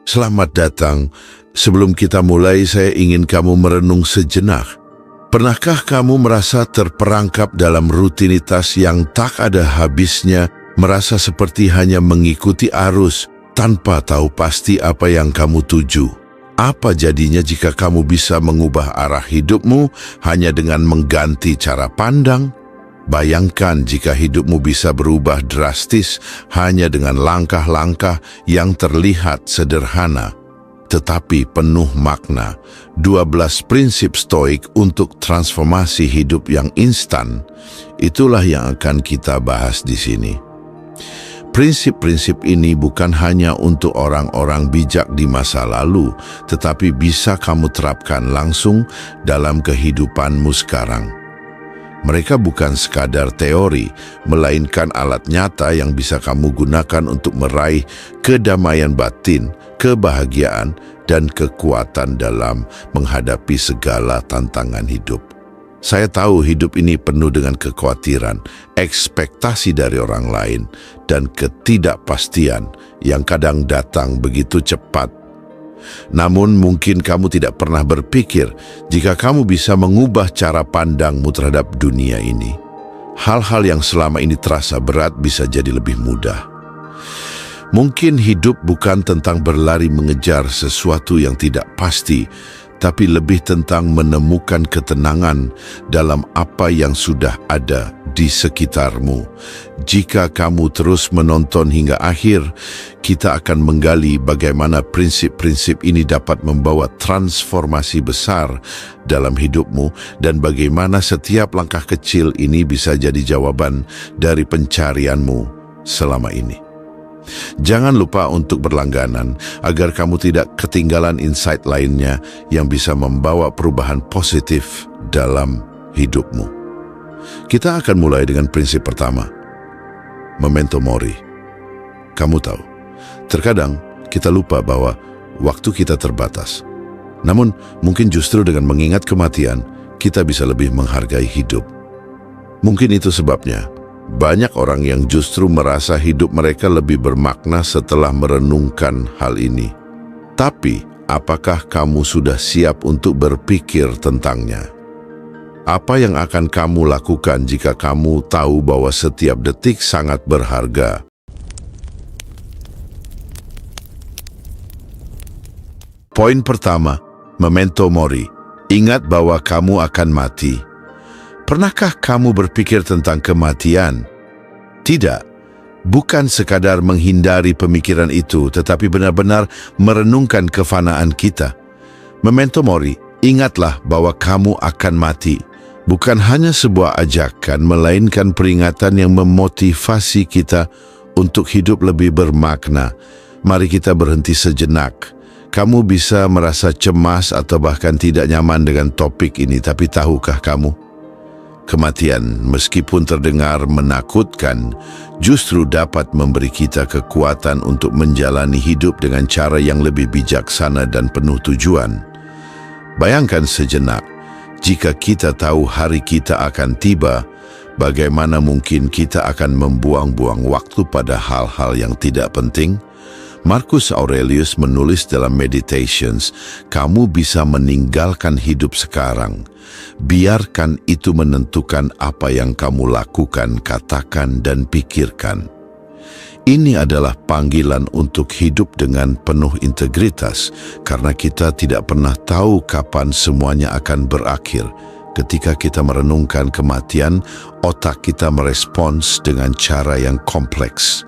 Selamat datang. Sebelum kita mulai, saya ingin kamu merenung sejenak. Pernahkah kamu merasa terperangkap dalam rutinitas yang tak ada habisnya, merasa seperti hanya mengikuti arus tanpa tahu pasti apa yang kamu tuju? Apa jadinya jika kamu bisa mengubah arah hidupmu hanya dengan mengganti cara pandang? Bayangkan jika hidupmu bisa berubah drastis hanya dengan langkah-langkah yang terlihat sederhana, tetapi penuh makna. 12 prinsip stoik untuk transformasi hidup yang instan. Itulah yang akan kita bahas di sini. Prinsip-prinsip ini bukan hanya untuk orang-orang bijak di masa lalu, tetapi bisa kamu terapkan langsung dalam kehidupanmu sekarang. Mereka bukan sekadar teori, melainkan alat nyata yang bisa kamu gunakan untuk meraih kedamaian batin, kebahagiaan, dan kekuatan dalam menghadapi segala tantangan hidup. Saya tahu hidup ini penuh dengan kekhawatiran, ekspektasi dari orang lain, dan ketidakpastian yang kadang datang begitu cepat. Namun mungkin kamu tidak pernah berpikir jika kamu bisa mengubah cara pandangmu terhadap dunia ini. Hal-hal yang selama ini terasa berat bisa jadi lebih mudah. Mungkin hidup bukan tentang berlari mengejar sesuatu yang tidak pasti, tapi lebih tentang menemukan ketenangan dalam apa yang sudah ada di sekitarmu. Jika kamu terus menonton hingga akhir, kita akan menggali bagaimana prinsip-prinsip ini dapat membawa transformasi besar dalam hidupmu dan bagaimana setiap langkah kecil ini bisa jadi jawaban dari pencarianmu selama ini. Jangan lupa untuk berlangganan agar kamu tidak ketinggalan insight lainnya yang bisa membawa perubahan positif dalam hidupmu. Kita akan mulai dengan prinsip pertama, memento mori. Kamu tahu, terkadang kita lupa bahwa waktu kita terbatas. Namun, mungkin justru dengan mengingat kematian, kita bisa lebih menghargai hidup. Mungkin itu sebabnya banyak orang yang justru merasa hidup mereka lebih bermakna setelah merenungkan hal ini. Tapi, apakah kamu sudah siap untuk berpikir tentangnya? Apa yang akan kamu lakukan jika kamu tahu bahwa setiap detik sangat berharga? Poin pertama, memento mori. Ingat bahwa kamu akan mati. Pernahkah kamu berpikir tentang kematian? Tidak, bukan sekadar menghindari pemikiran itu, tetapi benar-benar merenungkan kefanaan kita. Memento mori, ingatlah bahwa kamu akan mati. Bukan hanya sebuah ajakan, melainkan peringatan yang memotivasi kita untuk hidup lebih bermakna. Mari kita berhenti sejenak. Kamu bisa merasa cemas atau bahkan tidak nyaman dengan topik ini, tapi tahukah kamu? Kematian, meskipun terdengar menakutkan, justru dapat memberi kita kekuatan untuk menjalani hidup dengan cara yang lebih bijaksana dan penuh tujuan. Bayangkan sejenak, jika kita tahu hari kita akan tiba, bagaimana mungkin kita akan membuang-buang waktu pada hal-hal yang tidak penting? Marcus Aurelius menulis dalam Meditations, kamu bisa meninggalkan hidup sekarang. Biarkan itu menentukan apa yang kamu lakukan, katakan, dan pikirkan. Ini adalah panggilan untuk hidup dengan penuh integritas, karena kita tidak pernah tahu kapan semuanya akan berakhir. Ketika kita merenungkan kematian, otak kita merespons dengan cara yang kompleks.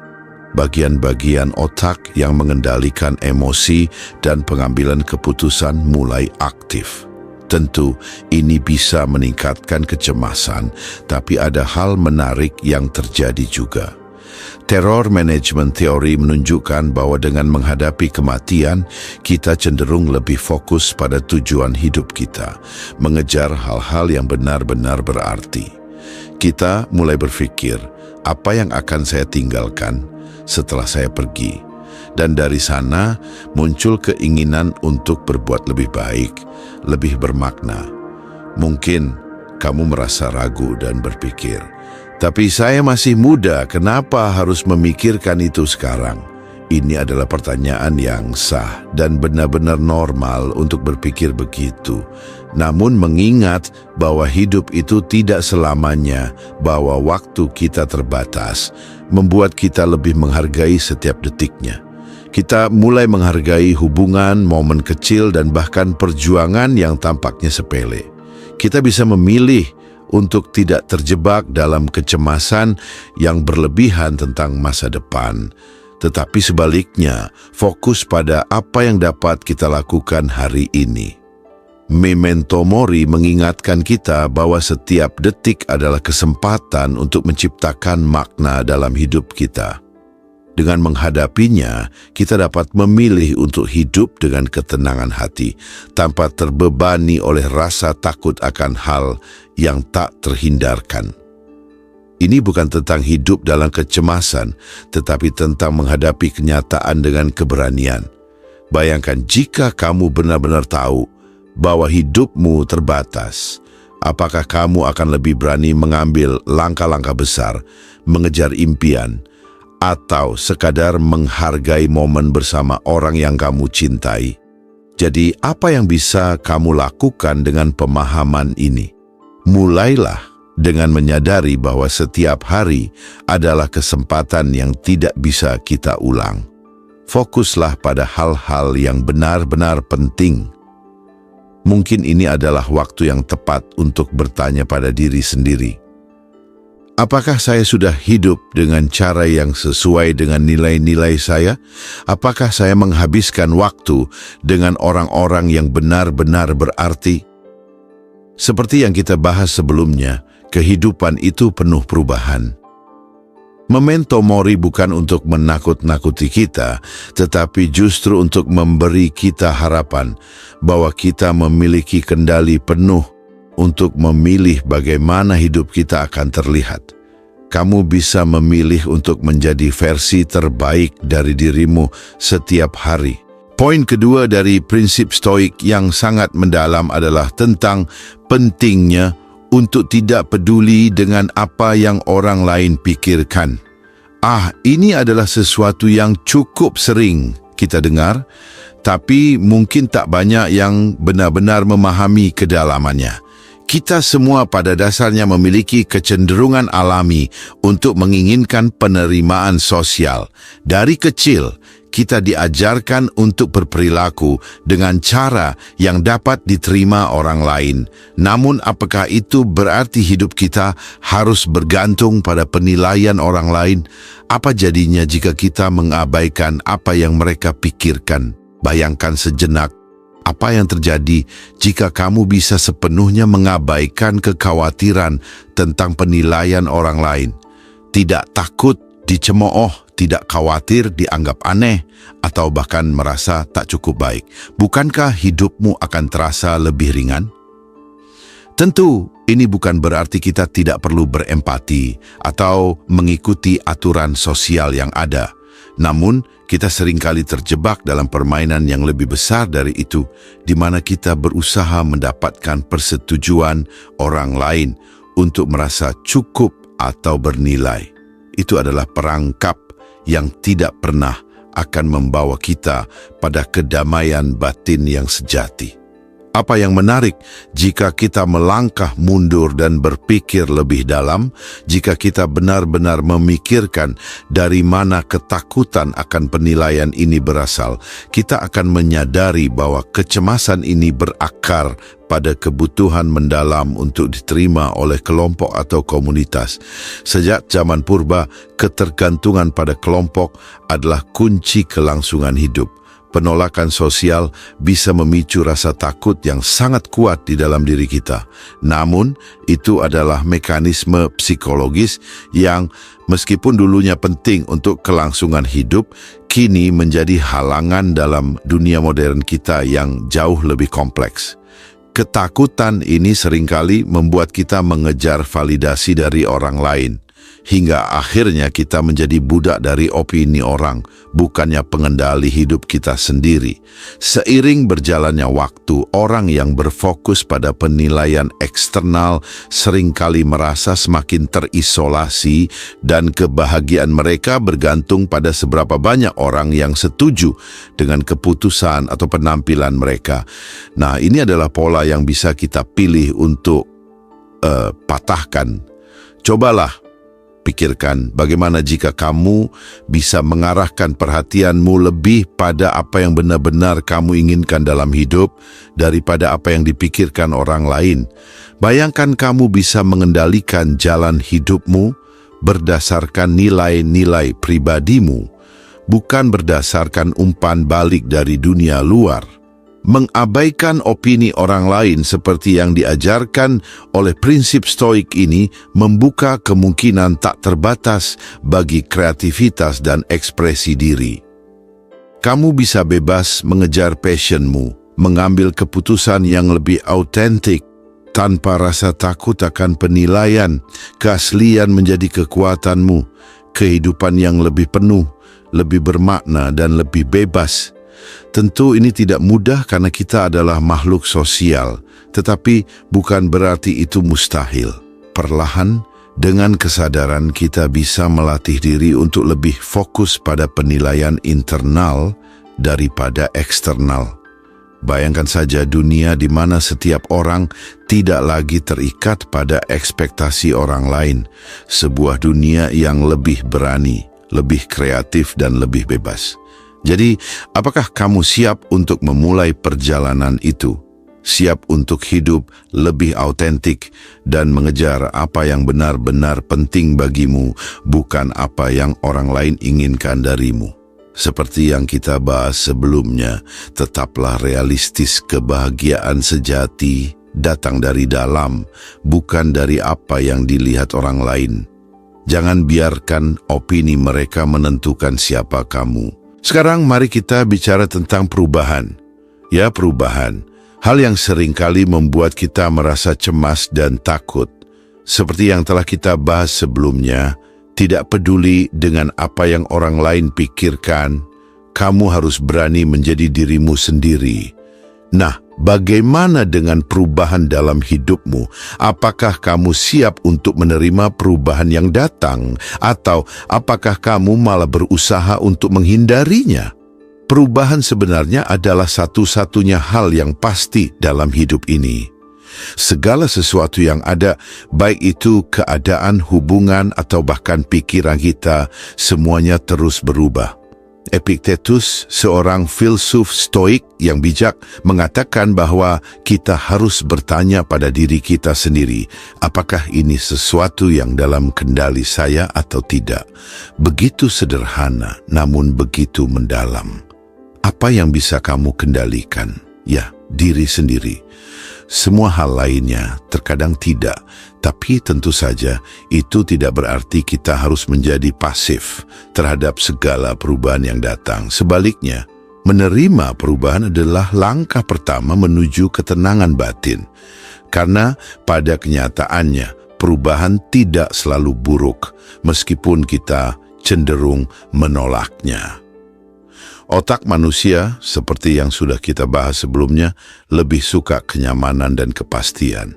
Bagian-bagian otak yang mengendalikan emosi dan pengambilan keputusan mulai aktif. Tentu, ini bisa meningkatkan kecemasan, tapi ada hal menarik yang terjadi juga. Terror management theory menunjukkan bahwa dengan menghadapi kematian, kita cenderung lebih fokus pada tujuan hidup kita, mengejar hal-hal yang benar-benar berarti. Kita mulai berpikir, apa yang akan saya tinggalkan setelah saya pergi? Dan dari sana muncul keinginan untuk berbuat lebih baik, lebih bermakna. Mungkin kamu merasa ragu dan berpikir, tapi saya masih muda, kenapa harus memikirkan itu sekarang? Ini adalah pertanyaan yang sah dan benar-benar normal untuk berpikir begitu. Namun mengingat bahwa hidup itu tidak selamanya, bahwa waktu kita terbatas, membuat kita lebih menghargai setiap detiknya. Kita mulai menghargai hubungan, momen kecil, dan bahkan perjuangan yang tampaknya sepele. Kita bisa memilih untuk tidak terjebak dalam kecemasan yang berlebihan tentang masa depan. Tetapi sebaliknya, fokus pada apa yang dapat kita lakukan hari ini. Memento Mori mengingatkan kita bahwa setiap detik adalah kesempatan untuk menciptakan makna dalam hidup kita. Dengan menghadapinya, kita dapat memilih untuk hidup dengan ketenangan hati, tanpa terbebani oleh rasa takut akan hal yang tak terhindarkan. Ini bukan tentang hidup dalam kecemasan, tetapi tentang menghadapi kenyataan dengan keberanian. Bayangkan jika kamu benar-benar tahu bahwa hidupmu terbatas, apakah kamu akan lebih berani mengambil langkah-langkah besar, mengejar impian, atau sekadar menghargai momen bersama orang yang kamu cintai? Jadi, apa yang bisa kamu lakukan dengan pemahaman ini? Mulailah dengan menyadari bahwa setiap hari adalah kesempatan yang tidak bisa kita ulang. Fokuslah pada hal-hal yang benar-benar penting. Mungkin ini adalah waktu yang tepat untuk bertanya pada diri sendiri. Apakah saya sudah hidup dengan cara yang sesuai dengan nilai-nilai saya? Apakah saya menghabiskan waktu dengan orang-orang yang benar-benar berarti? Seperti yang kita bahas sebelumnya, kehidupan itu penuh perubahan. Memento Mori bukan untuk menakut-nakuti kita, tetapi justru untuk memberi kita harapan bahwa kita memiliki kendali penuh untuk memilih bagaimana hidup kita akan terlihat. Kamu bisa memilih untuk menjadi versi terbaik dari dirimu setiap hari. Poin kedua dari prinsip stoik yang sangat mendalam adalah tentang pentingnya untuk tidak peduli dengan apa yang orang lain pikirkan. Ini adalah sesuatu yang cukup sering kita dengar, tapi mungkin tak banyak yang benar-benar memahami kedalamannya. Kita semua pada dasarnya memiliki kecenderungan alami untuk menginginkan penerimaan sosial. Dari kecil, kita diajarkan untuk berperilaku dengan cara yang dapat diterima orang lain. Namun apakah itu berarti hidup kita harus bergantung pada penilaian orang lain? Apa jadinya jika kita mengabaikan apa yang mereka pikirkan? Bayangkan sejenak, apa yang terjadi jika kamu bisa sepenuhnya mengabaikan kekhawatiran tentang penilaian orang lain? Tidak takut dicemooh, tidak khawatir dianggap aneh, atau bahkan merasa tak cukup baik. Bukankah hidupmu akan terasa lebih ringan? Tentu, ini bukan berarti kita tidak perlu berempati atau mengikuti aturan sosial yang ada. Namun, kita seringkali terjebak dalam permainan yang lebih besar dari itu, di mana kita berusaha mendapatkan persetujuan orang lain untuk merasa cukup atau bernilai. Itu adalah perangkap yang tidak pernah akan membawa kita pada kedamaian batin yang sejati. Apa yang menarik jika kita melangkah mundur dan berpikir lebih dalam, jika kita benar-benar memikirkan dari mana ketakutan akan penilaian ini berasal, kita akan menyadari bahwa kecemasan ini berakar pada kebutuhan mendalam untuk diterima oleh kelompok atau komunitas. Sejak zaman purba, ketergantungan pada kelompok adalah kunci kelangsungan hidup. Penolakan sosial bisa memicu rasa takut yang sangat kuat di dalam diri kita. Namun, itu adalah mekanisme psikologis yang meskipun dulunya penting untuk kelangsungan hidup, kini menjadi halangan dalam dunia modern kita yang jauh lebih kompleks. Ketakutan ini seringkali membuat kita mengejar validasi dari orang lain. hingga akhirnya kita menjadi budak dari opini orang, bukannya pengendali hidup kita sendiri. Seiring berjalannya waktu, orang yang berfokus pada penilaian eksternal seringkali merasa semakin terisolasi dan kebahagiaan mereka bergantung pada seberapa banyak orang yang setuju dengan keputusan atau penampilan mereka. Nah, ini adalah pola yang bisa kita pilih untuk patahkan. Cobalah pikirkan bagaimana jika kamu bisa mengarahkan perhatianmu lebih pada apa yang benar-benar kamu inginkan dalam hidup daripada apa yang dipikirkan orang lain. Bayangkan kamu bisa mengendalikan jalan hidupmu berdasarkan nilai-nilai pribadimu, bukan berdasarkan umpan balik dari dunia luar. Mengabaikan opini orang lain seperti yang diajarkan oleh prinsip stoik ini membuka kemungkinan tak terbatas bagi kreativitas dan ekspresi diri. Kamu bisa bebas mengejar passionmu, mengambil keputusan yang lebih autentik, tanpa rasa takut akan penilaian. Keaslian menjadi kekuatanmu, kehidupan yang lebih penuh, lebih bermakna dan lebih bebas. Tentu ini tidak mudah karena kita adalah makhluk sosial, tetapi bukan berarti itu mustahil. Perlahan, dengan kesadaran kita bisa melatih diri untuk lebih fokus pada penilaian internal daripada eksternal. Bayangkan saja dunia di mana setiap orang tidak lagi terikat pada ekspektasi orang lain. Sebuah dunia yang lebih berani, lebih kreatif dan lebih bebas. Jadi, apakah kamu siap untuk memulai perjalanan itu? Siap untuk hidup lebih autentik dan mengejar apa yang benar-benar penting bagimu, bukan apa yang orang lain inginkan darimu. Seperti yang kita bahas sebelumnya, tetaplah realistis. Kebahagiaan sejati datang dari dalam, bukan dari apa yang dilihat orang lain. Jangan biarkan opini mereka menentukan siapa kamu. Sekarang mari kita bicara tentang perubahan. Ya, perubahan. Hal yang seringkali membuat kita merasa cemas dan takut. Seperti yang telah kita bahas sebelumnya, tidak peduli dengan apa yang orang lain pikirkan, kamu harus berani menjadi dirimu sendiri. Nah, bagaimana dengan perubahan dalam hidupmu? Apakah kamu siap untuk menerima perubahan yang datang? Atau apakah kamu malah berusaha untuk menghindarinya? Perubahan sebenarnya adalah satu-satunya hal yang pasti dalam hidup ini. Segala sesuatu yang ada, baik itu keadaan, hubungan, atau bahkan pikiran kita, semuanya terus berubah. Epictetus, seorang filsuf stoik yang bijak, mengatakan bahwa kita harus bertanya pada diri kita sendiri, apakah ini sesuatu yang dalam kendali saya atau tidak? Begitu sederhana, namun begitu mendalam. Apa yang bisa kamu kendalikan? Ya, diri sendiri. Semua hal lainnya terkadang tidak, tapi tentu saja itu tidak berarti kita harus menjadi pasif terhadap segala perubahan yang datang. Sebaliknya, menerima perubahan adalah langkah pertama menuju ketenangan batin. Karena pada kenyataannya, perubahan tidak selalu buruk, meskipun kita cenderung menolaknya. Otak manusia, seperti yang sudah kita bahas sebelumnya, lebih suka kenyamanan dan kepastian.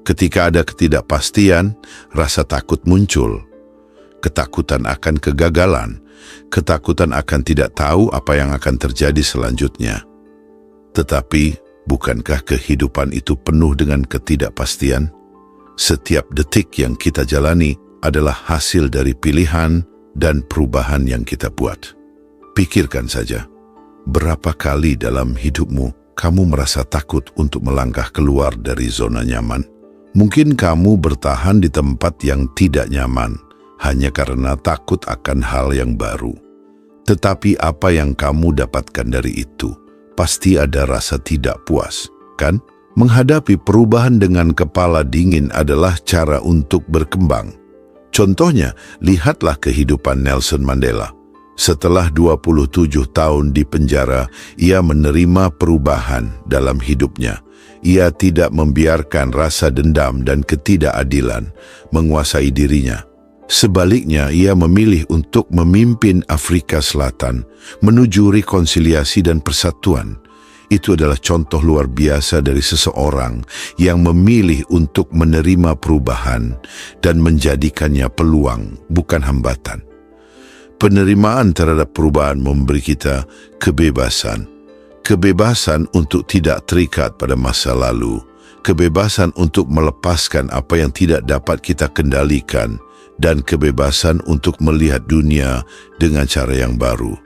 Ketika ada ketidakpastian, rasa takut muncul. Ketakutan akan kegagalan, ketakutan akan tidak tahu apa yang akan terjadi selanjutnya. Tetapi, bukankah kehidupan itu penuh dengan ketidakpastian? Setiap detik yang kita jalani adalah hasil dari pilihan dan perubahan yang kita buat. Pikirkan saja, berapa kali dalam hidupmu kamu merasa takut untuk melangkah keluar dari zona nyaman? Mungkin kamu bertahan di tempat yang tidak nyaman, hanya karena takut akan hal yang baru. Tetapi apa yang kamu dapatkan dari itu? Pasti ada rasa tidak puas, kan? Menghadapi perubahan dengan kepala dingin adalah cara untuk berkembang. Contohnya, lihatlah kehidupan Nelson Mandela. Setelah 27 tahun di penjara, ia menerima perubahan dalam hidupnya. Ia tidak membiarkan rasa dendam dan ketidakadilan menguasai dirinya. Sebaliknya, ia memilih untuk memimpin Afrika Selatan menuju rekonsiliasi dan persatuan. Itu adalah contoh luar biasa dari seseorang yang memilih untuk menerima perubahan dan menjadikannya peluang, bukan hambatan. Penerimaan terhadap perubahan memberi kita kebebasan. Kebebasan untuk tidak terikat pada masa lalu. Kebebasan untuk melepaskan apa yang tidak dapat kita kendalikan. Dan kebebasan untuk melihat dunia dengan cara yang baru.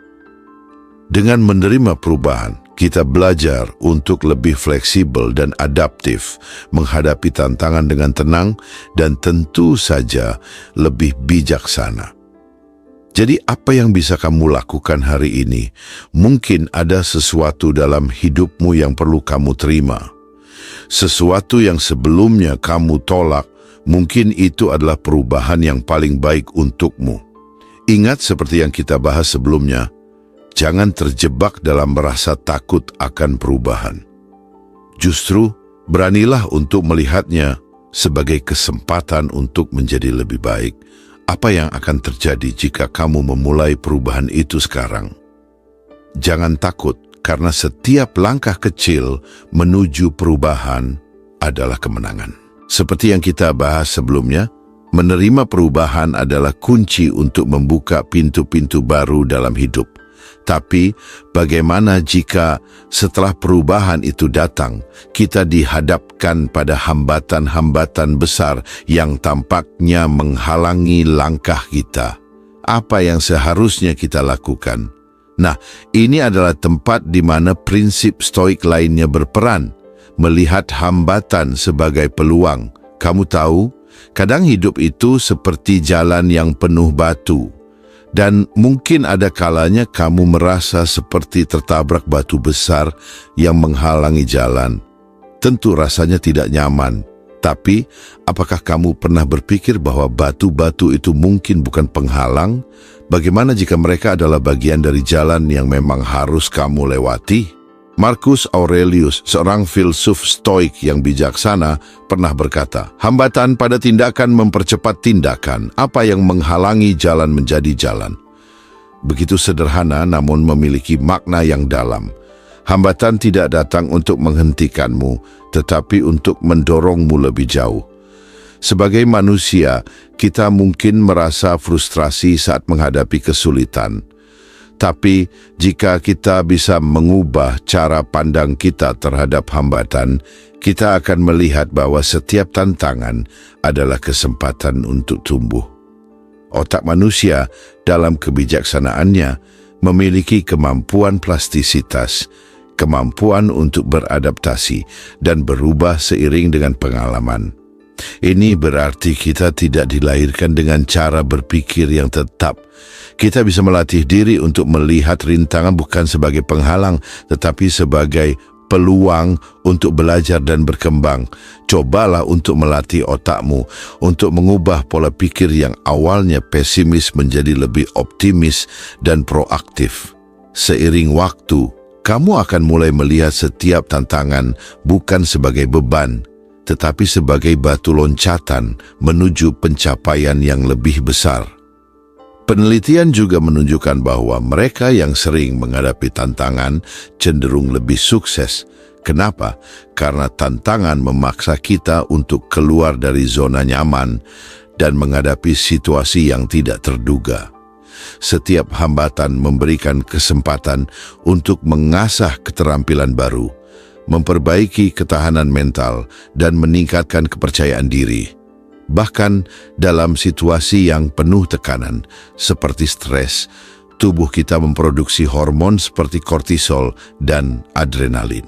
Dengan menerima perubahan, kita belajar untuk lebih fleksibel dan adaptif, menghadapi tantangan dengan tenang dan tentu saja lebih bijaksana. Jadi apa yang bisa kamu lakukan hari ini? Mungkin ada sesuatu dalam hidupmu yang perlu kamu terima. Sesuatu yang sebelumnya kamu tolak, mungkin itu adalah perubahan yang paling baik untukmu. Ingat seperti yang kita bahas sebelumnya, jangan terjebak dalam merasa takut akan perubahan. Justru, beranilah untuk melihatnya sebagai kesempatan untuk menjadi lebih baik. Apa yang akan terjadi jika kamu memulai perubahan itu sekarang? Jangan takut, karena setiap langkah kecil menuju perubahan adalah kemenangan. Seperti yang kita bahas sebelumnya, menerima perubahan adalah kunci untuk membuka pintu-pintu baru dalam hidup. Tapi, bagaimana jika setelah perubahan itu datang, kita dihadapkan pada hambatan-hambatan besar yang tampaknya menghalangi langkah kita? Apa yang seharusnya kita lakukan? Nah, ini adalah tempat di mana prinsip stoik lainnya berperan, melihat hambatan sebagai peluang. Kamu tahu, kadang hidup itu seperti jalan yang penuh batu. Dan mungkin ada kalanya kamu merasa seperti tertabrak batu besar yang menghalangi jalan. Tentu rasanya tidak nyaman. Tapi, apakah kamu pernah berpikir bahwa batu-batu itu mungkin bukan penghalang? Bagaimana jika mereka adalah bagian dari jalan yang memang harus kamu lewati? Marcus Aurelius, seorang filsuf stoik yang bijaksana, pernah berkata, hambatan pada tindakan mempercepat tindakan, apa yang menghalangi jalan menjadi jalan. Begitu sederhana namun memiliki makna yang dalam. Hambatan tidak datang untuk menghentikanmu, tetapi untuk mendorongmu lebih jauh. Sebagai manusia, kita mungkin merasa frustrasi saat menghadapi kesulitan. Tapi, jika kita bisa mengubah cara pandang kita terhadap hambatan, kita akan melihat bahwa setiap tantangan adalah kesempatan untuk tumbuh. Otak manusia dalam kebijaksanaannya memiliki kemampuan plastisitas, kemampuan untuk beradaptasi dan berubah seiring dengan pengalaman. Ini berarti kita tidak dilahirkan dengan cara berpikir yang tetap. Kita bisa melatih diri untuk melihat rintangan bukan sebagai penghalang, tetapi sebagai peluang untuk belajar dan berkembang. Cobalah untuk melatih otakmu, untuk mengubah pola pikir yang awalnya pesimis menjadi lebih optimis dan proaktif. Seiring waktu, kamu akan mulai melihat setiap tantangan bukan sebagai beban, tetapi sebagai batu loncatan menuju pencapaian yang lebih besar. Penelitian juga menunjukkan bahwa mereka yang sering menghadapi tantangan cenderung lebih sukses. Kenapa? Karena tantangan memaksa kita untuk keluar dari zona nyaman dan menghadapi situasi yang tidak terduga. Setiap hambatan memberikan kesempatan untuk mengasah keterampilan baru, memperbaiki ketahanan mental, dan meningkatkan kepercayaan diri. Bahkan dalam situasi yang penuh tekanan, seperti stres, tubuh kita memproduksi hormon seperti kortisol dan adrenalin.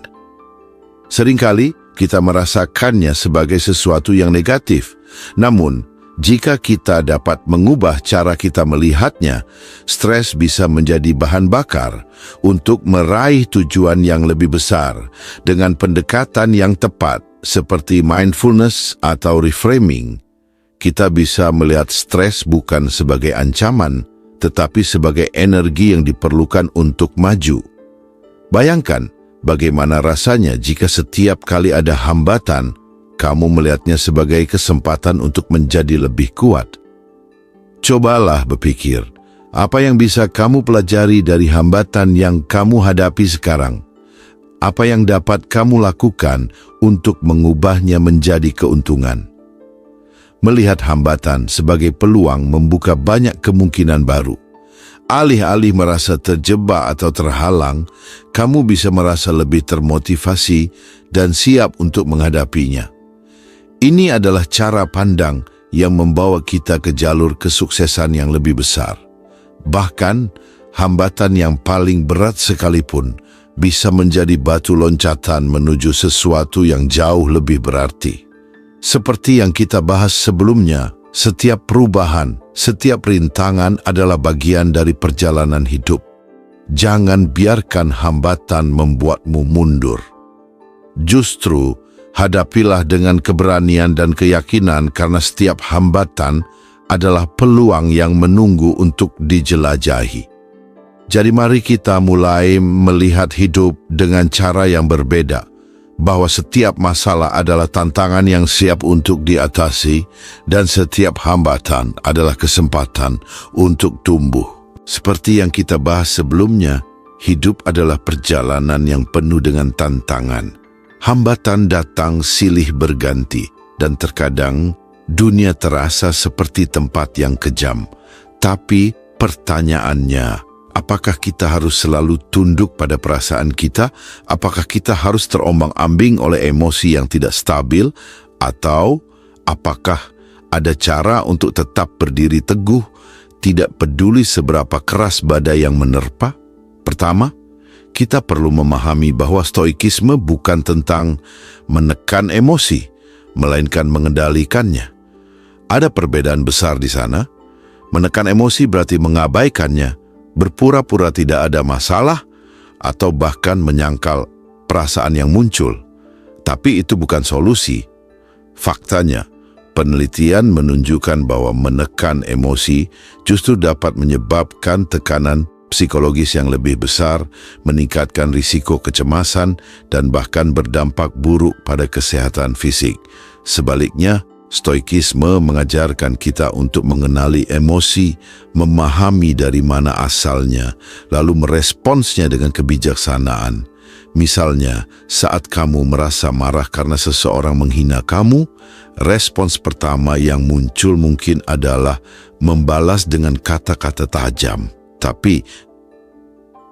Seringkali kita merasakannya sebagai sesuatu yang negatif. Namun, jika kita dapat mengubah cara kita melihatnya, stres bisa menjadi bahan bakar untuk meraih tujuan yang lebih besar dengan pendekatan yang tepat seperti mindfulness atau reframing. Kita bisa melihat stres bukan sebagai ancaman, tetapi sebagai energi yang diperlukan untuk maju. Bayangkan bagaimana rasanya jika setiap kali ada hambatan, kamu melihatnya sebagai kesempatan untuk menjadi lebih kuat. Cobalah berpikir, apa yang bisa kamu pelajari dari hambatan yang kamu hadapi sekarang? Apa yang dapat kamu lakukan untuk mengubahnya menjadi keuntungan? Melihat hambatan sebagai peluang membuka banyak kemungkinan baru. Alih-alih merasa terjebak atau terhalang, kamu bisa merasa lebih termotivasi dan siap untuk menghadapinya. Ini adalah cara pandang yang membawa kita ke jalur kesuksesan yang lebih besar. Bahkan, hambatan yang paling berat sekalipun bisa menjadi batu loncatan menuju sesuatu yang jauh lebih berarti. Seperti yang kita bahas sebelumnya, setiap perubahan, setiap rintangan adalah bagian dari perjalanan hidup. Jangan biarkan hambatan membuatmu mundur. Justru, hadapilah dengan keberanian dan keyakinan karena setiap hambatan adalah peluang yang menunggu untuk dijelajahi. Jadi mari kita mulai melihat hidup dengan cara yang berbeda, bahwa setiap masalah adalah tantangan yang siap untuk diatasi dan setiap hambatan adalah kesempatan untuk tumbuh. Seperti yang kita bahas sebelumnya, hidup adalah perjalanan yang penuh dengan tantangan. Hambatan datang silih berganti dan terkadang dunia terasa seperti tempat yang kejam. Tapi pertanyaannya, apakah kita harus selalu tunduk pada perasaan kita? Apakah kita harus terombang-ambing oleh emosi yang tidak stabil? Atau apakah ada cara untuk tetap berdiri teguh, tidak peduli seberapa keras badai yang menerpa? Pertama, kita perlu memahami bahwa stoikisme bukan tentang menekan emosi, melainkan mengendalikannya. Ada perbedaan besar di sana. Menekan emosi berarti mengabaikannya, berpura-pura tidak ada masalah, atau bahkan menyangkal perasaan yang muncul. Tapi itu bukan solusi. Faktanya, penelitian menunjukkan bahwa menekan emosi justru dapat menyebabkan tekanan psikologis yang lebih besar, meningkatkan risiko kecemasan, dan bahkan berdampak buruk pada kesehatan fisik. Sebaliknya, stoikisme mengajarkan kita untuk mengenali emosi, memahami dari mana asalnya, lalu meresponsnya dengan kebijaksanaan. Misalnya, saat kamu merasa marah karena seseorang menghina kamu, respons pertama yang muncul mungkin adalah membalas dengan kata-kata tajam. Tapi,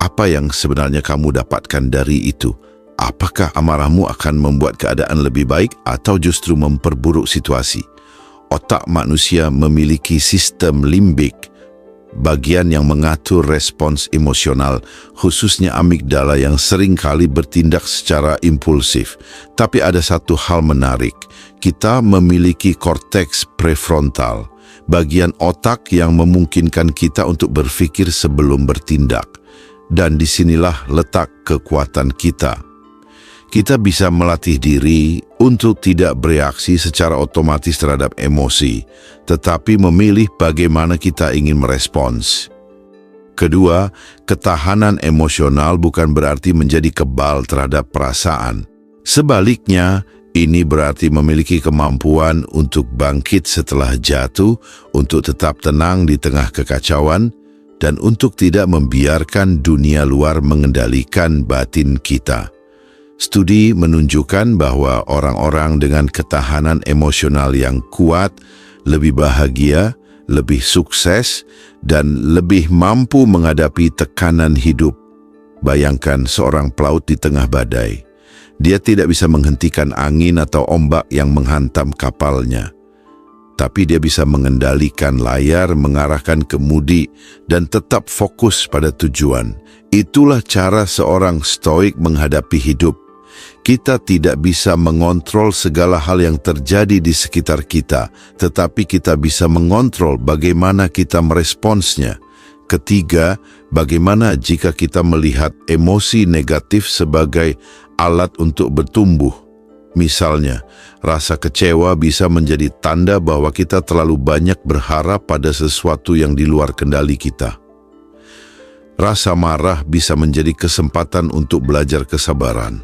apa yang sebenarnya kamu dapatkan dari itu? Apakah amarahmu akan membuat keadaan lebih baik atau justru memperburuk situasi? Otak manusia memiliki sistem limbik, bagian yang mengatur respons emosional, khususnya amigdala yang sering kali bertindak secara impulsif. Tapi ada satu hal menarik, kita memiliki korteks prefrontal, bagian otak yang memungkinkan kita untuk berpikir sebelum bertindak. Dan disinilah letak kekuatan kita. Kita bisa melatih diri untuk tidak bereaksi secara otomatis terhadap emosi, tetapi memilih bagaimana kita ingin merespons. Kedua, ketahanan emosional bukan berarti menjadi kebal terhadap perasaan. Sebaliknya, ini berarti memiliki kemampuan untuk bangkit setelah jatuh, untuk tetap tenang di tengah kekacauan, dan untuk tidak membiarkan dunia luar mengendalikan batin kita. Studi menunjukkan bahwa orang-orang dengan ketahanan emosional yang kuat lebih bahagia, lebih sukses, dan lebih mampu menghadapi tekanan hidup. Bayangkan seorang pelaut di tengah badai. Dia tidak bisa menghentikan angin atau ombak yang menghantam kapalnya. Tapi dia bisa mengendalikan layar, mengarahkan kemudi, dan tetap fokus pada tujuan. Itulah cara seorang stoik menghadapi hidup. Kita tidak bisa mengontrol segala hal yang terjadi di sekitar kita, tetapi kita bisa mengontrol bagaimana kita meresponsnya. Ketiga, bagaimana jika kita melihat emosi negatif sebagai alat untuk bertumbuh? Misalnya, rasa kecewa bisa menjadi tanda bahwa kita terlalu banyak berharap pada sesuatu yang di luar kendali kita. Rasa marah bisa menjadi kesempatan untuk belajar kesabaran.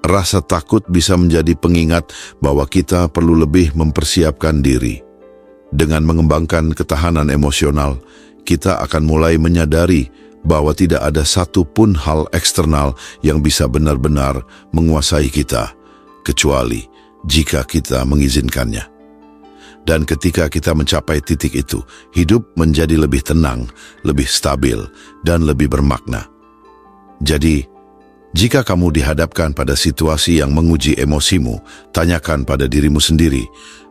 Rasa takut bisa menjadi pengingat bahwa kita perlu lebih mempersiapkan diri. Dengan mengembangkan ketahanan emosional, kita akan mulai menyadari bahwa tidak ada satu pun hal eksternal yang bisa benar-benar menguasai kita, kecuali jika kita mengizinkannya. Dan ketika kita mencapai titik itu, hidup menjadi lebih tenang, lebih stabil, dan lebih bermakna. Jadi, jika kamu dihadapkan pada situasi yang menguji emosimu, tanyakan pada dirimu sendiri,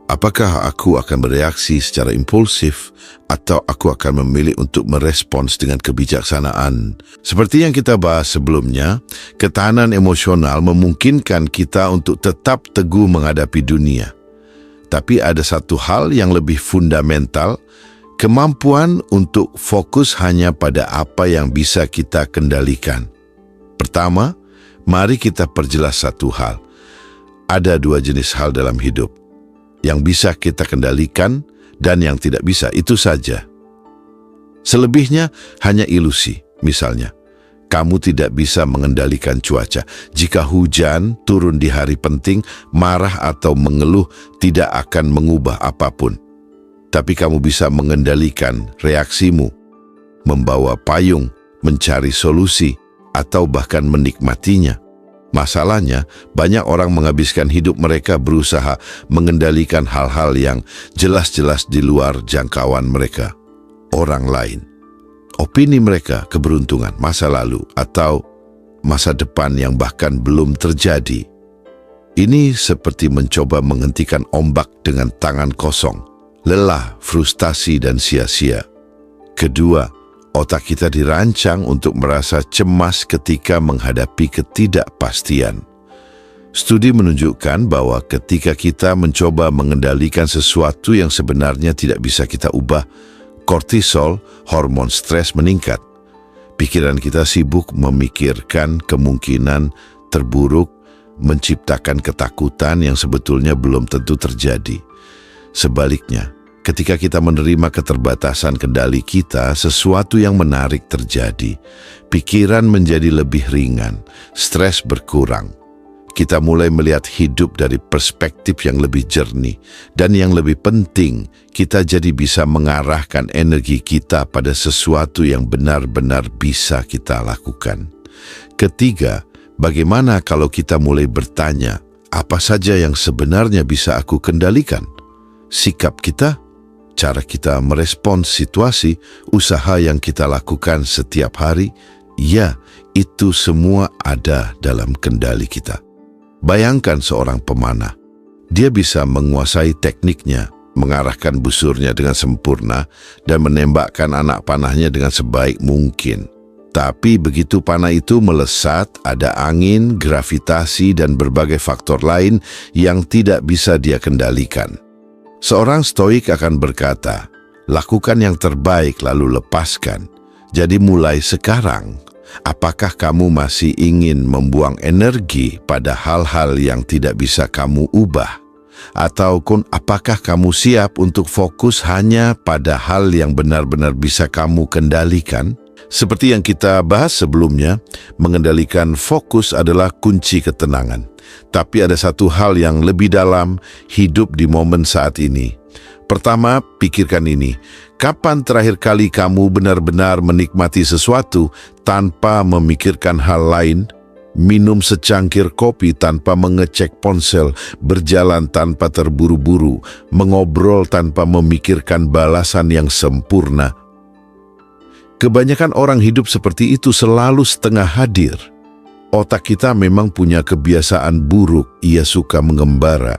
apakah aku akan bereaksi secara impulsif atau aku akan memilih untuk merespons dengan kebijaksanaan? Seperti yang kita bahas sebelumnya, ketahanan emosional memungkinkan kita untuk tetap teguh menghadapi dunia. Tapi ada satu hal yang lebih fundamental, kemampuan untuk fokus hanya pada apa yang bisa kita kendalikan. Pertama, mari kita perjelas satu hal. Ada dua jenis hal dalam hidup. Yang bisa kita kendalikan dan yang tidak bisa, itu saja. Selebihnya hanya ilusi. Misalnya, kamu tidak bisa mengendalikan cuaca. Jika hujan turun di hari penting, marah atau mengeluh tidak akan mengubah apapun. Tapi kamu bisa mengendalikan reaksimu, membawa payung, mencari solusi, atau bahkan menikmatinya. Masalahnya, banyak orang menghabiskan hidup mereka berusaha mengendalikan hal-hal yang jelas-jelas di luar jangkauan mereka. Orang lain, opini mereka, keberuntungan, masa lalu, atau masa depan yang bahkan belum terjadi. Ini seperti mencoba menghentikan ombak dengan tangan kosong, lelah, frustasi, dan sia-sia. Kedua, otak kita dirancang untuk merasa cemas ketika menghadapi ketidakpastian. Studi menunjukkan bahwa ketika kita mencoba mengendalikan sesuatu yang sebenarnya tidak bisa kita ubah, kortisol, hormon stres meningkat. Pikiran kita sibuk memikirkan kemungkinan terburuk, menciptakan ketakutan yang sebetulnya belum tentu terjadi. Sebaliknya, ketika kita menerima keterbatasan kendali kita, sesuatu yang menarik terjadi. Pikiran menjadi lebih ringan, stres berkurang. Kita mulai melihat hidup dari perspektif yang lebih jernih. Dan yang lebih penting, kita jadi bisa mengarahkan energi kita pada sesuatu yang benar-benar bisa kita lakukan. Ketiga, bagaimana kalau kita mulai bertanya, apa saja yang sebenarnya bisa aku kendalikan? Sikap kita, cara kita merespons situasi, usaha yang kita lakukan setiap hari, ya, itu semua ada dalam kendali kita. Bayangkan seorang pemanah. Dia bisa menguasai tekniknya, mengarahkan busurnya dengan sempurna, dan menembakkan anak panahnya dengan sebaik mungkin. Tapi begitu panah itu melesat, ada angin, gravitasi, dan berbagai faktor lain yang tidak bisa dia kendalikan. Seorang stoik akan berkata, lakukan yang terbaik lalu lepaskan. Jadi mulai sekarang, apakah kamu masih ingin membuang energi pada hal-hal yang tidak bisa kamu ubah? Ataupun apakah kamu siap untuk fokus hanya pada hal yang benar-benar bisa kamu kendalikan? Seperti yang kita bahas sebelumnya, mengendalikan fokus adalah kunci ketenangan. Tapi ada satu hal yang lebih dalam, hidup di momen saat ini. Pertama, pikirkan ini. Kapan terakhir kali kamu benar-benar menikmati sesuatu tanpa memikirkan hal lain? Minum secangkir kopi tanpa mengecek ponsel, berjalan tanpa terburu-buru, mengobrol tanpa memikirkan balasan yang sempurna. Kebanyakan orang hidup seperti itu, selalu setengah hadir. Otak kita memang punya kebiasaan buruk, ia suka mengembara.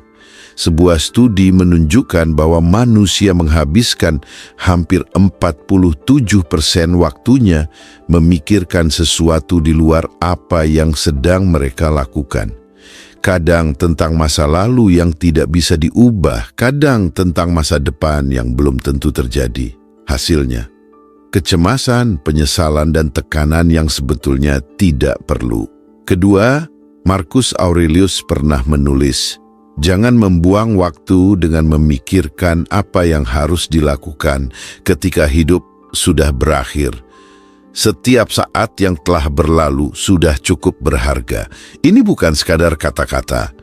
Sebuah studi menunjukkan bahwa manusia menghabiskan hampir 47% waktunya memikirkan sesuatu di luar apa yang sedang mereka lakukan. Kadang tentang masa lalu yang tidak bisa diubah, kadang tentang masa depan yang belum tentu terjadi. Hasilnya, kecemasan, penyesalan, dan tekanan yang sebetulnya tidak perlu. Kedua, Marcus Aurelius pernah menulis, jangan membuang waktu dengan memikirkan apa yang harus dilakukan ketika hidup sudah berakhir. Setiap saat yang telah berlalu sudah cukup berharga. Ini bukan sekadar kata-kata.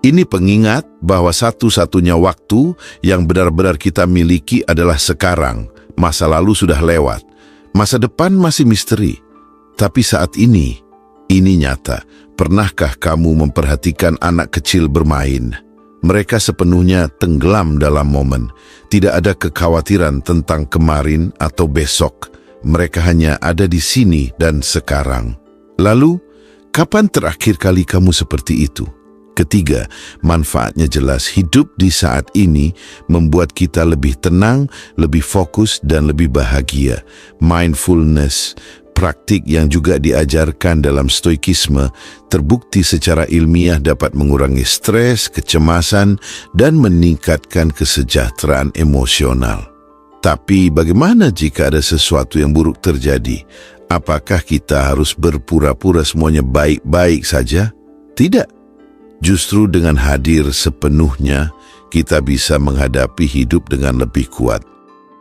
Ini pengingat bahwa satu-satunya waktu yang benar-benar kita miliki adalah sekarang. Masa lalu sudah lewat. Masa depan masih misteri. Tapi saat ini nyata. Pernahkah kamu memperhatikan anak kecil bermain? Mereka sepenuhnya tenggelam dalam momen. Tidak ada kekhawatiran tentang kemarin atau besok. Mereka hanya ada di sini dan sekarang. Lalu, kapan terakhir kali kamu seperti itu? Ketiga, manfaatnya jelas. Hidup di saat ini membuat kita lebih tenang, lebih fokus, dan lebih bahagia. Mindfulness, praktik yang juga diajarkan dalam stoikisme, terbukti secara ilmiah dapat mengurangi stres, kecemasan, dan meningkatkan kesejahteraan emosional. Tapi bagaimana jika ada sesuatu yang buruk terjadi? Apakah kita harus berpura-pura semuanya baik-baik saja? Tidak. Justru dengan hadir sepenuhnya, kita bisa menghadapi hidup dengan lebih kuat.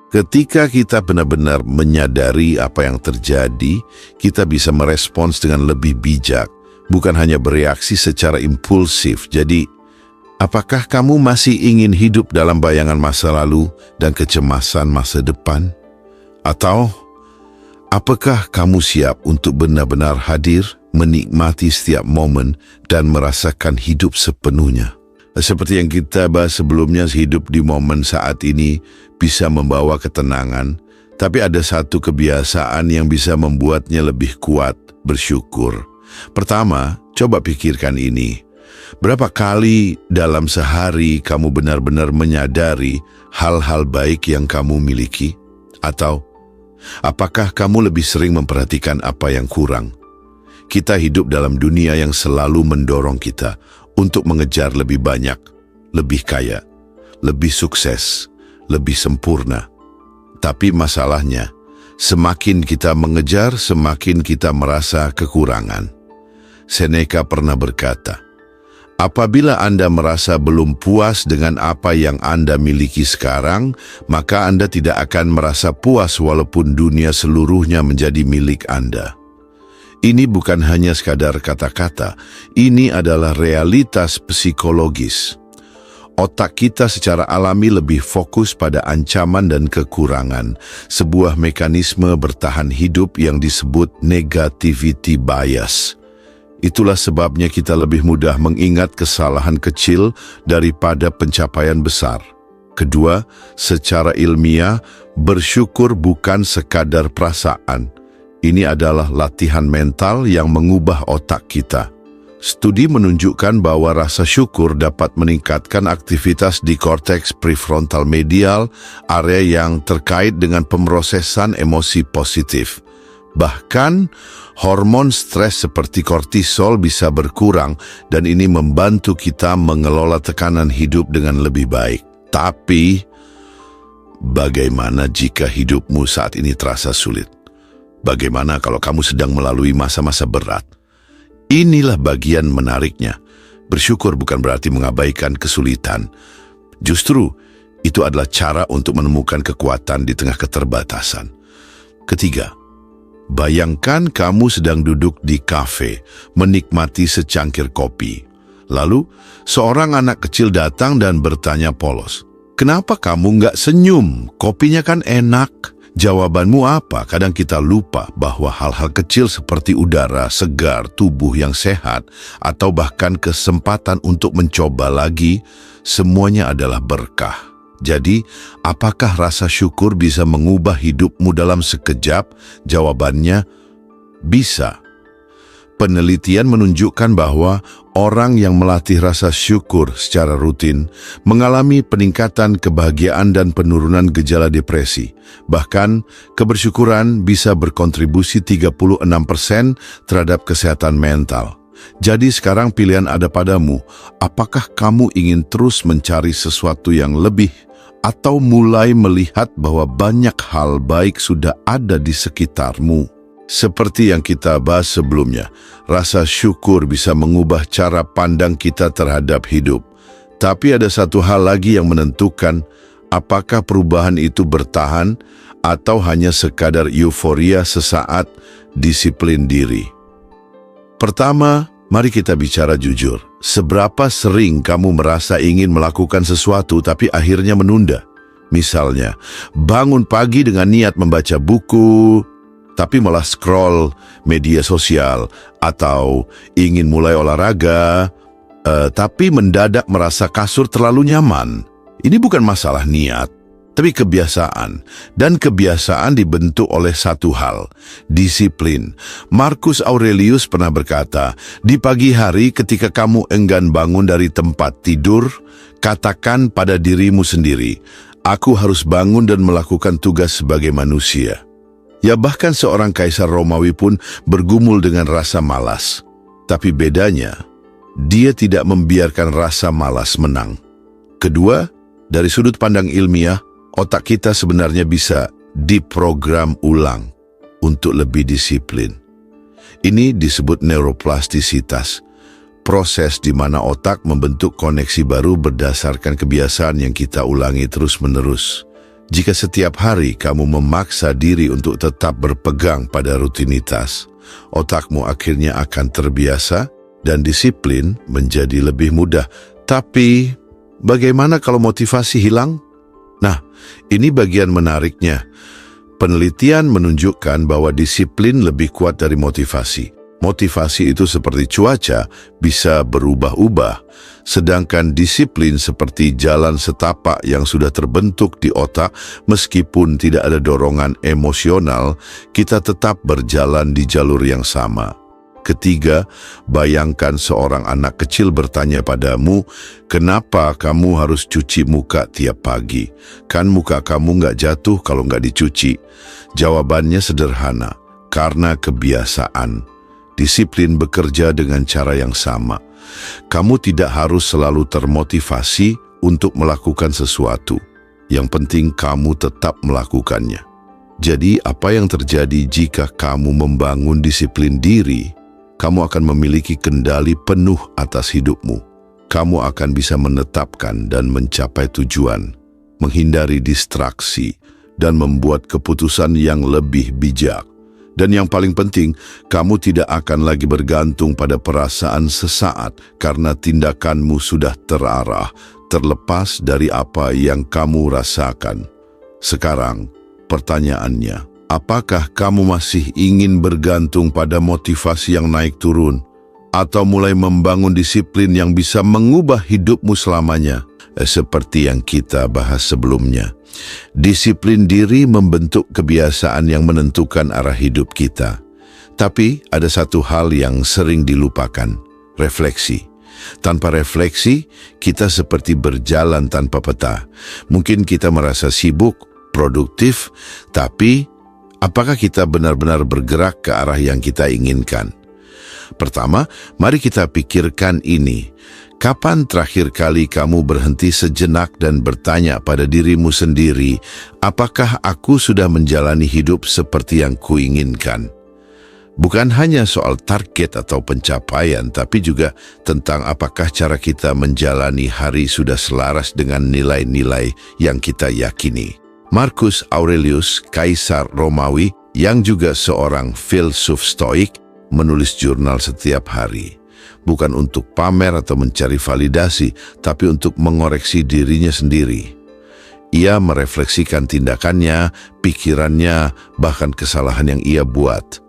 Ketika kita benar-benar menyadari apa yang terjadi, kita bisa merespons dengan lebih bijak, bukan hanya bereaksi secara impulsif. Jadi, apakah kamu masih ingin hidup dalam bayangan masa lalu dan kecemasan masa depan? Atau, apakah kamu siap untuk benar-benar hadir, menikmati setiap momen, dan merasakan hidup sepenuhnya? Seperti yang kita bahas sebelumnya, hidup di momen saat ini bisa membawa ketenangan, tapi ada satu kebiasaan yang bisa membuatnya lebih kuat, bersyukur. Pertama, coba pikirkan ini. Berapa kali dalam sehari kamu benar-benar menyadari hal-hal baik yang kamu miliki? Atau, apakah kamu lebih sering memperhatikan apa yang kurang? Kita hidup dalam dunia yang selalu mendorong kita untuk mengejar lebih banyak, lebih kaya, lebih sukses, lebih sempurna. Tapi masalahnya, semakin kita mengejar, semakin kita merasa kekurangan. Seneca pernah berkata, apabila Anda merasa belum puas dengan apa yang Anda miliki sekarang, maka Anda tidak akan merasa puas walaupun dunia seluruhnya menjadi milik Anda. Ini bukan hanya sekadar kata-kata, ini adalah realitas psikologis. Otak kita secara alami lebih fokus pada ancaman dan kekurangan, sebuah mekanisme bertahan hidup yang disebut negativity bias. Itulah sebabnya kita lebih mudah mengingat kesalahan kecil daripada pencapaian besar. Kedua, secara ilmiah, bersyukur bukan sekadar perasaan. Ini adalah latihan mental yang mengubah otak kita. Studi menunjukkan bahwa rasa syukur dapat meningkatkan aktivitas di korteks prefrontal medial, area yang terkait dengan pemrosesan emosi positif. Bahkan, hormon stres seperti kortisol bisa berkurang dan ini membantu kita mengelola tekanan hidup dengan lebih baik. Tapi, bagaimana jika hidupmu saat ini terasa sulit? Bagaimana kalau kamu sedang melalui masa-masa berat? Inilah bagian menariknya. Bersyukur bukan berarti mengabaikan kesulitan. Justru, itu adalah cara untuk menemukan kekuatan di tengah keterbatasan. Ketiga, bayangkan kamu sedang duduk di kafe, menikmati secangkir kopi. Lalu, seorang anak kecil datang dan bertanya polos, "Kenapa kamu nggak senyum? Kopinya kan enak." Jawabanmu apa? Kadang kita lupa bahwa hal-hal kecil seperti udara segar, tubuh yang sehat, atau bahkan kesempatan untuk mencoba lagi, semuanya adalah berkah. Jadi, apakah rasa syukur bisa mengubah hidupmu dalam sekejap? Jawabannya, bisa. Penelitian menunjukkan bahwa orang yang melatih rasa syukur secara rutin mengalami peningkatan kebahagiaan dan penurunan gejala depresi. Bahkan, kebersyukuran bisa berkontribusi 36% terhadap kesehatan mental. Jadi sekarang pilihan ada padamu. Apakah kamu ingin terus mencari sesuatu yang lebih atau mulai melihat bahwa banyak hal baik sudah ada di sekitarmu? Seperti yang kita bahas sebelumnya, rasa syukur bisa mengubah cara pandang kita terhadap hidup. Tapi ada satu hal lagi yang menentukan apakah perubahan itu bertahan atau hanya sekadar euforia sesaat, disiplin diri. Pertama, mari kita bicara jujur. Seberapa sering kamu merasa ingin melakukan sesuatu tapi akhirnya menunda? Misalnya, bangun pagi dengan niat membaca buku, tapi malah scroll media sosial, atau ingin mulai olahraga, tapi mendadak merasa kasur terlalu nyaman. Ini bukan masalah niat, tapi kebiasaan. Dan kebiasaan dibentuk oleh satu hal, disiplin. Marcus Aurelius pernah berkata, di pagi hari ketika kamu enggan bangun dari tempat tidur, katakan pada dirimu sendiri, aku harus bangun dan melakukan tugas sebagai manusia. Ya, bahkan seorang kaisar Romawi pun bergumul dengan rasa malas. Tapi bedanya, dia tidak membiarkan rasa malas menang. Kedua, dari sudut pandang ilmiah, otak kita sebenarnya bisa diprogram ulang untuk lebih disiplin. Ini disebut neuroplastisitas, proses di mana otak membentuk koneksi baru berdasarkan kebiasaan yang kita ulangi terus-menerus. Jika setiap hari kamu memaksa diri untuk tetap berpegang pada rutinitas, otakmu akhirnya akan terbiasa dan disiplin menjadi lebih mudah. Tapi, bagaimana kalau motivasi hilang? Nah, ini bagian menariknya. Penelitian menunjukkan bahwa disiplin lebih kuat dari motivasi. Motivasi itu seperti cuaca, bisa berubah-ubah, sedangkan disiplin seperti jalan setapak yang sudah terbentuk di otak, meskipun tidak ada dorongan emosional, kita tetap berjalan di jalur yang sama. Ketiga, bayangkan seorang anak kecil bertanya padamu, kenapa kamu harus cuci muka tiap pagi? Kan muka kamu nggak jatuh kalau nggak dicuci. Jawabannya sederhana, karena kebiasaan. Disiplin bekerja dengan cara yang sama. Kamu tidak harus selalu termotivasi untuk melakukan sesuatu. Yang penting kamu tetap melakukannya. Jadi, apa yang terjadi jika kamu membangun disiplin diri? Kamu akan memiliki kendali penuh atas hidupmu. Kamu akan bisa menetapkan dan mencapai tujuan, menghindari distraksi, dan membuat keputusan yang lebih bijak. Dan yang paling penting, kamu tidak akan lagi bergantung pada perasaan sesaat karena tindakanmu sudah terarah, terlepas dari apa yang kamu rasakan. Sekarang, pertanyaannya, apakah kamu masih ingin bergantung pada motivasi yang naik turun? Atau mulai membangun disiplin yang bisa mengubah hidupmu selamanya? Seperti yang kita bahas sebelumnya, disiplin diri membentuk kebiasaan yang menentukan arah hidup kita. Tapi ada satu hal yang sering dilupakan, refleksi. Tanpa refleksi, kita seperti berjalan tanpa peta. Mungkin kita merasa sibuk, produktif, tapi apakah kita benar-benar bergerak ke arah yang kita inginkan? Pertama, mari kita pikirkan ini. Kapan terakhir kali kamu berhenti sejenak dan bertanya pada dirimu sendiri, apakah aku sudah menjalani hidup seperti yang kuinginkan? Bukan hanya soal target atau pencapaian, tapi juga tentang apakah cara kita menjalani hari sudah selaras dengan nilai-nilai yang kita yakini. Marcus Aurelius, kaisar Romawi, yang juga seorang filsuf stoik, menulis jurnal setiap hari. Bukan untuk pamer atau mencari validasi, tapi untuk mengoreksi dirinya sendiri. Ia merefleksikan tindakannya, pikirannya, bahkan kesalahan yang ia buat.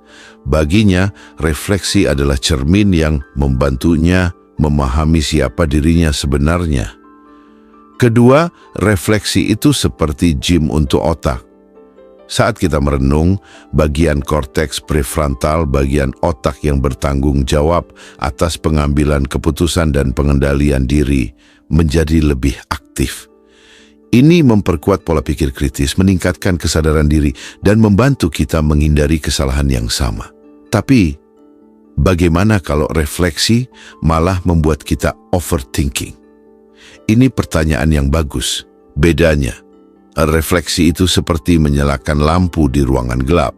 Baginya, refleksi adalah cermin yang membantunya memahami siapa dirinya sebenarnya. Kedua, refleksi itu seperti gym untuk otak. Saat kita merenung, bagian korteks prefrontal, bagian otak yang bertanggung jawab atas pengambilan keputusan dan pengendalian diri, menjadi lebih aktif. Ini memperkuat pola pikir kritis, meningkatkan kesadaran diri, dan membantu kita menghindari kesalahan yang sama. Tapi, bagaimana kalau refleksi malah membuat kita overthinking? Ini pertanyaan yang bagus. Bedanya, refleksi itu seperti menyalakan lampu di ruangan gelap.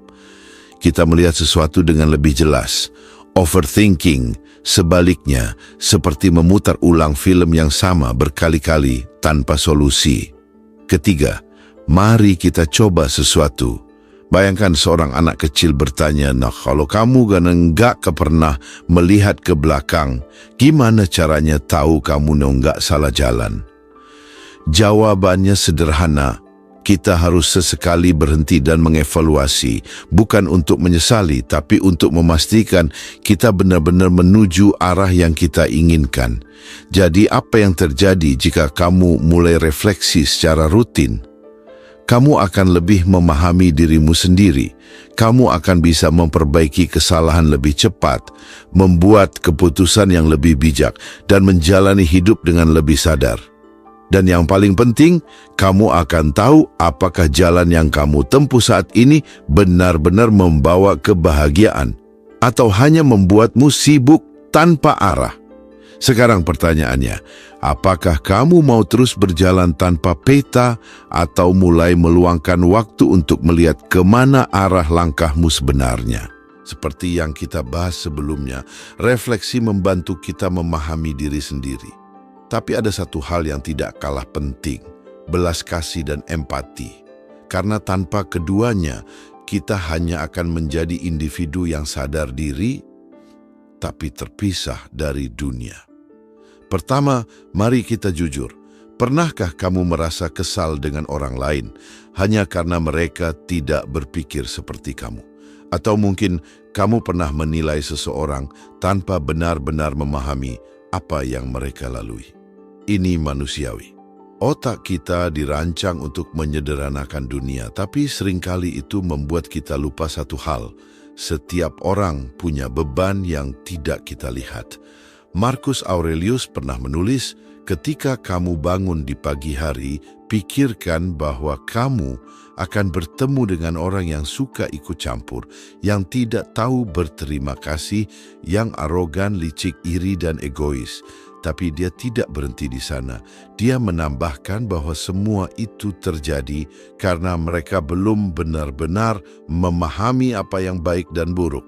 Kita melihat sesuatu dengan lebih jelas. Overthinking, sebaliknya, seperti memutar ulang film yang sama berkali-kali tanpa solusi. Ketiga, mari kita coba sesuatu. Bayangkan seorang anak kecil bertanya, "Nah, kalau kamu enggak pernah melihat ke belakang, gimana caranya tahu kamu enggak salah jalan?" Jawabannya sederhana. Kita harus sesekali berhenti dan mengevaluasi, bukan untuk menyesali, tapi untuk memastikan kita benar-benar menuju arah yang kita inginkan. Jadi apa yang terjadi jika kamu mulai refleksi secara rutin? Kamu akan lebih memahami dirimu sendiri. Kamu akan bisa memperbaiki kesalahan lebih cepat, membuat keputusan yang lebih bijak, dan menjalani hidup dengan lebih sadar. Dan yang paling penting, kamu akan tahu apakah jalan yang kamu tempuh saat ini benar-benar membawa kebahagiaan atau hanya membuatmu sibuk tanpa arah. Sekarang pertanyaannya, apakah kamu mau terus berjalan tanpa peta atau mulai meluangkan waktu untuk melihat kemana arah langkahmu sebenarnya? Seperti yang kita bahas sebelumnya, refleksi membantu kita memahami diri sendiri. Tapi ada satu hal yang tidak kalah penting, belas kasih dan empati. Karena tanpa keduanya, kita hanya akan menjadi individu yang sadar diri, tapi terpisah dari dunia. Pertama, mari kita jujur. Pernahkah kamu merasa kesal dengan orang lain hanya karena mereka tidak berpikir seperti kamu? Atau mungkin kamu pernah menilai seseorang tanpa benar-benar memahami apa yang mereka lalui? Ini manusiawi. Otak kita dirancang untuk menyederhanakan dunia, tapi seringkali itu membuat kita lupa satu hal. Setiap orang punya beban yang tidak kita lihat. Marcus Aurelius pernah menulis, ketika kamu bangun di pagi hari, pikirkan bahwa kamu akan bertemu dengan orang yang suka ikut campur, yang tidak tahu berterima kasih, yang arogan, licik, iri, dan egois. Tapi dia tidak berhenti di sana. Dia menambahkan bahwa semua itu terjadi karena mereka belum benar-benar memahami apa yang baik dan buruk.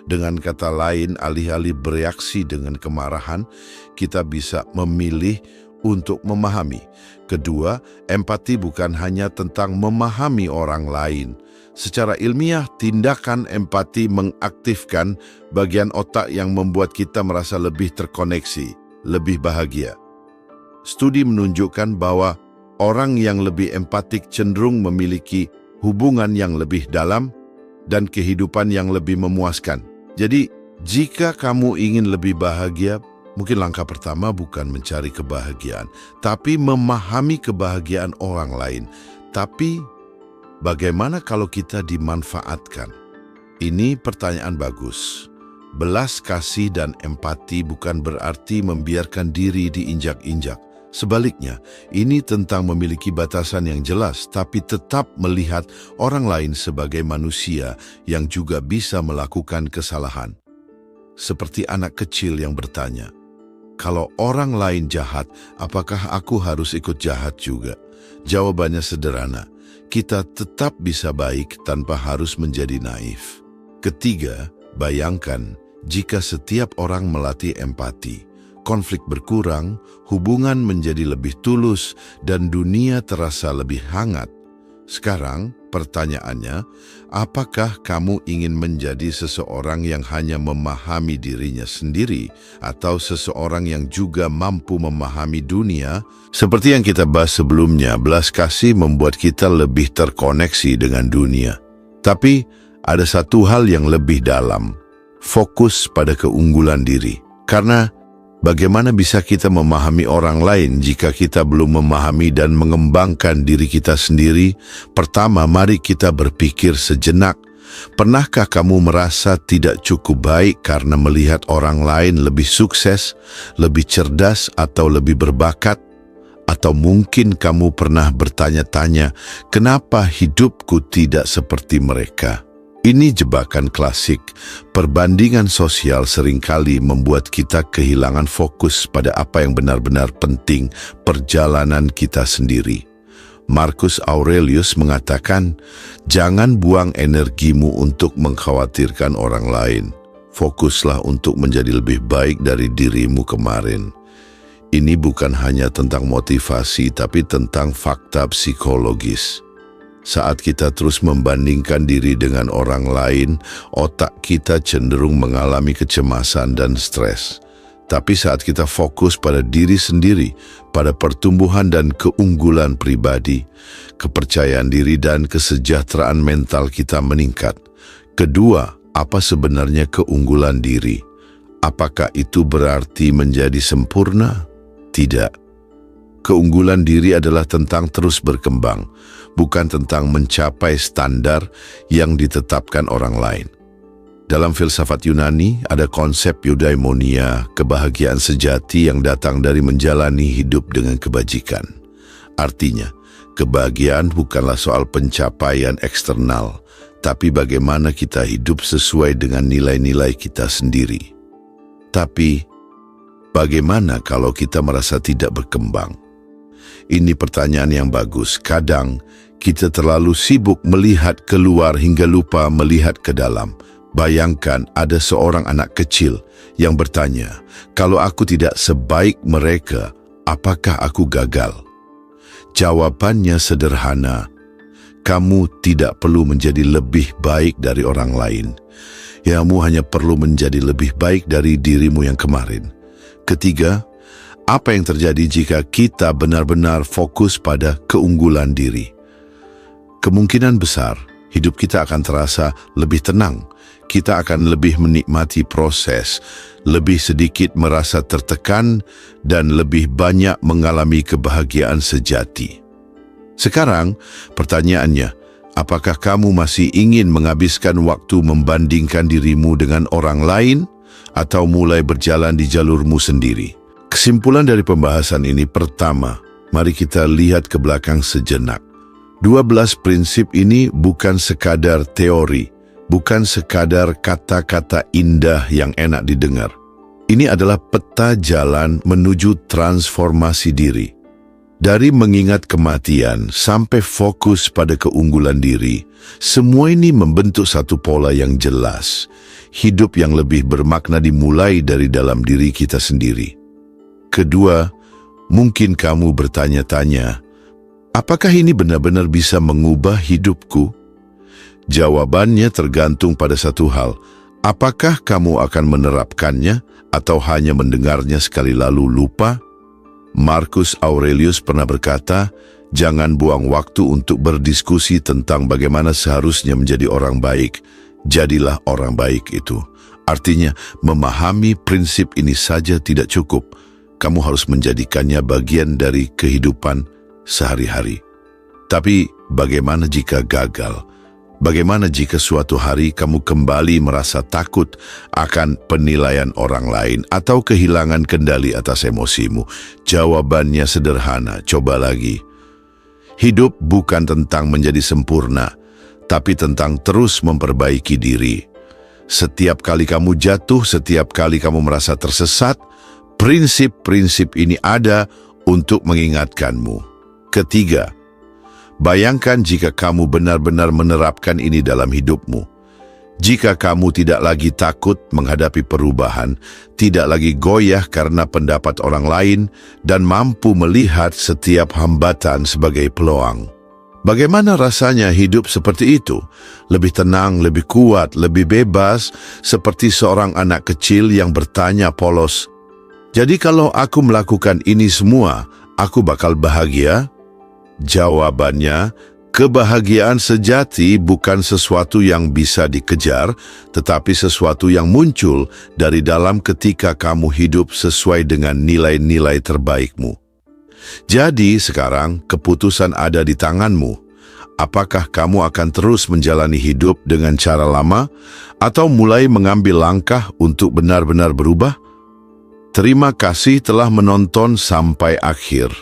Dengan kata lain, alih-alih bereaksi dengan kemarahan, kita bisa memilih untuk memahami. Kedua, empati bukan hanya tentang memahami orang lain. Secara ilmiah, tindakan empati mengaktifkan bagian otak yang membuat kita merasa lebih terkoneksi, lebih bahagia. Studi menunjukkan bahwa orang yang lebih empatik cenderung memiliki hubungan yang lebih dalam dan kehidupan yang lebih memuaskan. Jadi, jika kamu ingin lebih bahagia, mungkin langkah pertama bukan mencari kebahagiaan, tapi memahami kebahagiaan orang lain. Tapi, bagaimana kalau kita dimanfaatkan? Ini pertanyaan bagus. Belas kasih dan empati bukan berarti membiarkan diri diinjak-injak. Sebaliknya, ini tentang memiliki batasan yang jelas, tapi tetap melihat orang lain sebagai manusia yang juga bisa melakukan kesalahan. Seperti anak kecil yang bertanya, "Kalau orang lain jahat, apakah aku harus ikut jahat juga?" Jawabannya sederhana, kita tetap bisa baik tanpa harus menjadi naif. Ketiga, bayangkan jika setiap orang melatih empati, konflik berkurang, hubungan menjadi lebih tulus, dan dunia terasa lebih hangat. Sekarang, pertanyaannya, apakah kamu ingin menjadi seseorang yang hanya memahami dirinya sendiri, atau seseorang yang juga mampu memahami dunia? Seperti yang kita bahas sebelumnya, belas kasih membuat kita lebih terkoneksi dengan dunia. Tapi, ada satu hal yang lebih dalam. Fokus pada keunggulan diri. Karena bagaimana bisa kita memahami orang lain jika kita belum memahami dan mengembangkan diri kita sendiri? Pertama, mari kita berpikir sejenak. Pernahkah kamu merasa tidak cukup baik karena melihat orang lain lebih sukses, lebih cerdas, atau lebih berbakat? Atau mungkin kamu pernah bertanya-tanya, kenapa hidupku tidak seperti mereka? Ini jebakan klasik. Perbandingan sosial seringkali membuat kita kehilangan fokus pada apa yang benar-benar penting, perjalanan kita sendiri. Marcus Aurelius mengatakan, jangan buang energimu untuk mengkhawatirkan orang lain. Fokuslah untuk menjadi lebih baik dari dirimu kemarin. Ini bukan hanya tentang motivasi, tapi tentang fakta psikologis. Saat kita terus membandingkan diri dengan orang lain, otak kita cenderung mengalami kecemasan dan stres. Tapi saat kita fokus pada diri sendiri, pada pertumbuhan dan keunggulan pribadi, kepercayaan diri dan kesejahteraan mental kita meningkat. Kedua, apa sebenarnya keunggulan diri? Apakah itu berarti menjadi sempurna? Tidak. Keunggulan diri adalah tentang terus berkembang, bukan tentang mencapai standar yang ditetapkan orang lain. Dalam filsafat Yunani, ada konsep eudaimonia, kebahagiaan sejati yang datang dari menjalani hidup dengan kebajikan. Artinya, kebahagiaan bukanlah soal pencapaian eksternal, tapi bagaimana kita hidup sesuai dengan nilai-nilai kita sendiri. Tapi, bagaimana kalau kita merasa tidak berkembang? Ini pertanyaan yang bagus. Kadang, kita terlalu sibuk melihat keluar hingga lupa melihat ke dalam. Bayangkan ada seorang anak kecil yang bertanya, "Kalau aku tidak sebaik mereka, apakah aku gagal?" Jawabannya sederhana, kamu tidak perlu menjadi lebih baik dari orang lain. Kamu hanya perlu menjadi lebih baik dari dirimu yang kemarin. Ketiga, apa yang terjadi jika kita benar-benar fokus pada keunggulan diri? Kemungkinan besar, hidup kita akan terasa lebih tenang. Kita akan lebih menikmati proses, lebih sedikit merasa tertekan, dan lebih banyak mengalami kebahagiaan sejati. Sekarang, pertanyaannya, apakah kamu masih ingin menghabiskan waktu membandingkan dirimu dengan orang lain, atau mulai berjalan di jalurmu sendiri? Kesimpulan dari pembahasan ini, pertama, mari kita lihat ke belakang sejenak. 12 prinsip ini bukan sekadar teori, bukan sekadar kata-kata indah yang enak didengar. Ini adalah peta jalan menuju transformasi diri. Dari mengingat kematian sampai fokus pada keunggulan diri, semua ini membentuk satu pola yang jelas. Hidup yang lebih bermakna dimulai dari dalam diri kita sendiri. Kedua, mungkin kamu bertanya-tanya, apakah ini benar-benar bisa mengubah hidupku? Jawabannya tergantung pada satu hal, apakah kamu akan menerapkannya atau hanya mendengarnya sekali lalu lupa? Marcus Aurelius pernah berkata, jangan buang waktu untuk berdiskusi tentang bagaimana seharusnya menjadi orang baik. Jadilah orang baik itu. Artinya, memahami prinsip ini saja tidak cukup. Kamu harus menjadikannya bagian dari kehidupan sehari-hari. Tapi bagaimana jika gagal? Bagaimana jika suatu hari kamu kembali merasa takut akan penilaian orang lain atau kehilangan kendali atas emosimu? Jawabannya sederhana, coba lagi. Hidup bukan tentang menjadi sempurna, tapi tentang terus memperbaiki diri. Setiap kali kamu jatuh, setiap kali kamu merasa tersesat, prinsip-prinsip ini ada untuk mengingatkanmu. Ketiga, bayangkan jika kamu benar-benar menerapkan ini dalam hidupmu. Jika kamu tidak lagi takut menghadapi perubahan, tidak lagi goyah karena pendapat orang lain, dan mampu melihat setiap hambatan sebagai peluang. Bagaimana rasanya hidup seperti itu? Lebih tenang, lebih kuat, lebih bebas, seperti seorang anak kecil yang bertanya polos, "Jadi kalau aku melakukan ini semua, aku bakal bahagia?" Jawabannya, kebahagiaan sejati bukan sesuatu yang bisa dikejar, tetapi sesuatu yang muncul dari dalam ketika kamu hidup sesuai dengan nilai-nilai terbaikmu. Jadi sekarang keputusan ada di tanganmu. Apakah kamu akan terus menjalani hidup dengan cara lama, atau mulai mengambil langkah untuk benar-benar berubah? Terima kasih telah menonton sampai akhir.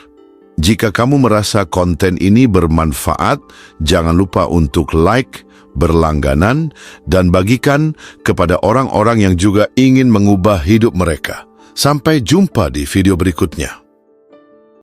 Jika kamu merasa konten ini bermanfaat, jangan lupa untuk like, berlangganan, dan bagikan kepada orang-orang yang juga ingin mengubah hidup mereka. Sampai jumpa di video berikutnya.